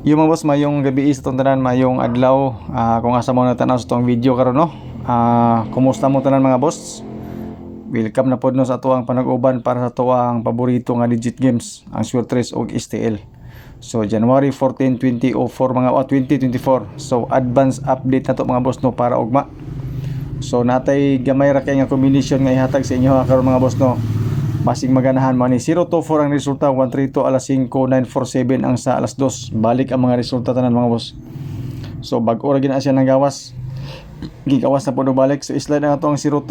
Yung mga boss, mayong gabi sa itong tanan, mayong adlaw. Kung asa mo natanaw sa itong video karon no. Kumusta mo tanan mga boss? Welcome na pod no sa tuwang panag-uban para sa tuwang paborito nga legit games, ang Sword og STL. So January 14, 2004 mga 2024. So advance update na to mga boss no para ugma. So natay gamay ra kay nga combination nga ihatag sa inyo karon mga boss no. Basig maganahan mo ni 024 ang resulta, 132 alas 5, 947 ang sa alas 2. Balik ang mga resulta tanan mga boss. So bag-o ra gina siya nang gawas. Gigawas na po balik. So slide na to ang 025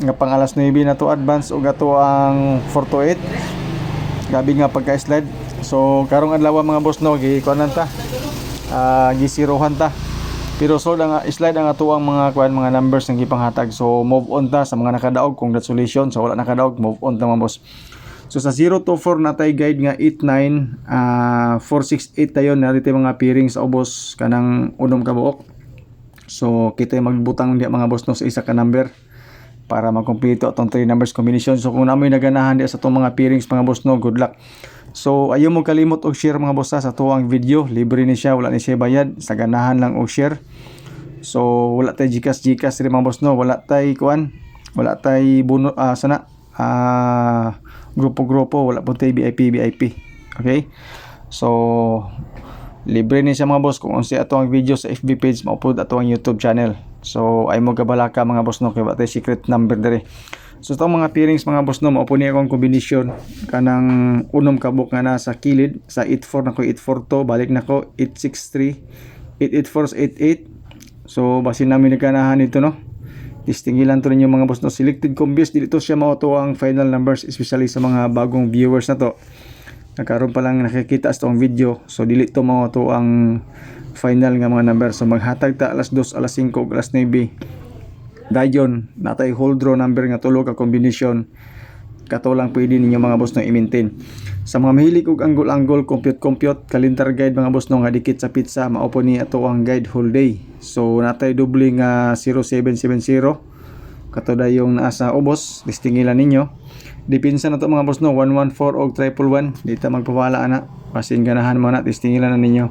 nga pang alas 9 na to advance ug ato ang 428. Gabi nga pagka-slide. So karong adlaw mga boss no gikuanan ta. Gisirohan ta. Pero so lang slide ang ato ang mga numbers nga gipanghatag. So move on ta sa mga nakadaog, congratulations. So wala nakadaog, move on ta mga boss. So sa 024 natay guide nga 89 468 tayon narito mga pairing sa ubos kanang unom ka buok. So kita magbutang di mga boss no sa isa ka number para makompleto atong 3 numbers combination. So kung namoy naganahan di sa atong mga pairings mga boss no, good luck. So ayaw mo kalimot og share mga boss sa tuwang video, libre ni siya, wala ni siya bayad, sa ganahan lang og share. So wala tay Gcash rin mga boss no, wala tay kuan, wala tay buno sana grupo wala po tay VIP. Okay? So libre ni siya mga boss kung unsa ato ang video sa FB page, ma-upload ato ang YouTube channel. So ay mo gabalaka mga boss no kay wala tay secret number dere. So itong mga pairings mga boss no, maupo niya akong kombinasyon kanang unom kabuk nga nasa kilid sa 84 na ko 842, balik na ko 863 884 88. So basin namin nagkanahan ito no, distingilan to ninyo mga boss no. Selected combis dito siya mao to ang final numbers, especially sa mga bagong viewers na to, nagkaroon pa lang nakikita sa itong video. So dili to mao to ang final nga mga number. So maghatag ta alas 2, alas 5 ug alas 9. Dayon natay whole draw number nga tulo ka combination. Kato lang pwede ninyo mga boss no i-maintain. Sa mga mahilig og angle compute calendar guide mga boss no nga dikit sa pizza, maupo ni ato ang guide whole day. So natay doble nga 0770 kato dayong naa sa ubos, distingilan ninyo. Dipinsa na to mga boss no 114 og 111. Dita magpawala ana, pasin ganahan mo na, distingilan na ninyo.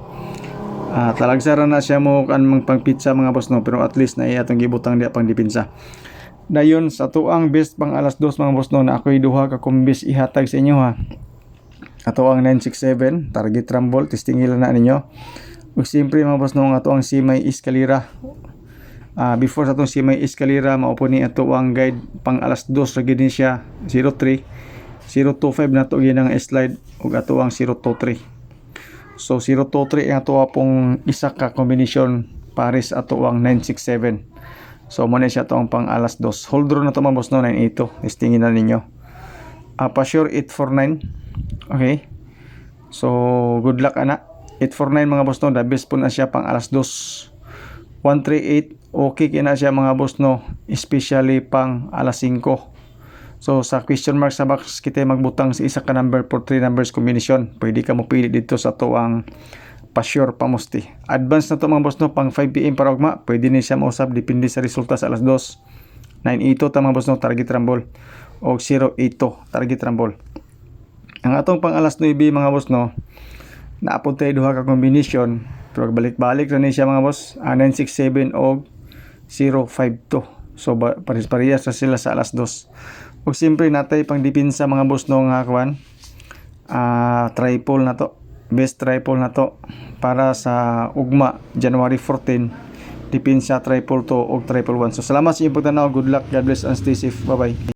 Talagsara na siya mo kan pang pizza mga boss no, pero at least na atong gibutang dia pang dipinsa. Dayon sa tuang best pang alas 2 mga boss no, na ako'y duha ka kumbis ihatag sa inyo ha. Ato ang 967 target rumble, testingilan na ninyo. Ug siyempre mga boss no, ang ato ang Simay Escalera. Before sa atong Simay Escalera maupo ni ato ang guide pang alas 2 ra gid ni siya 03 025 na to ginang slide ug ato ang 023. So 023 ang ato pong isa ka combination pares ato ang 967. So mo na siya to ang pang alas 2. Hold draw na to mga boss no 982. Listingin na ninyo. Pa sure 849. Okay. So good luck ana. 849 mga boss no, the best po na siya pang alas 2. 138 okay kina siya mga boss no, especially pang alas 5. So sa question mark sa box kita magbutang sa isa ka number for 3 numbers combination. Pwede ka mo pili dito sa to ang pa-sure pamusti. Advance na to mga boss no, pang 5 PM para ugma. Pwede ni siya mausap depende sa resulta sa alas 2. 982 ta mga boss no, target rumble. O 082 target rumble. Ang atong pang alas 9 mga boss no, naapod tayo duha ka combination. Pero balik-balik ra ni siya mga boss. 967 o 052. So pares-parehas sa sila sa alas 2. Ug siyempre natay pang dipinsa mga boss no nga kuan. Triple na to. Best triple na to para sa ugma January 14. Dipinsa triple to og triple 1. So salamat sa inyong pagtanaw. Good luck. God bless and stay safe. Bye bye.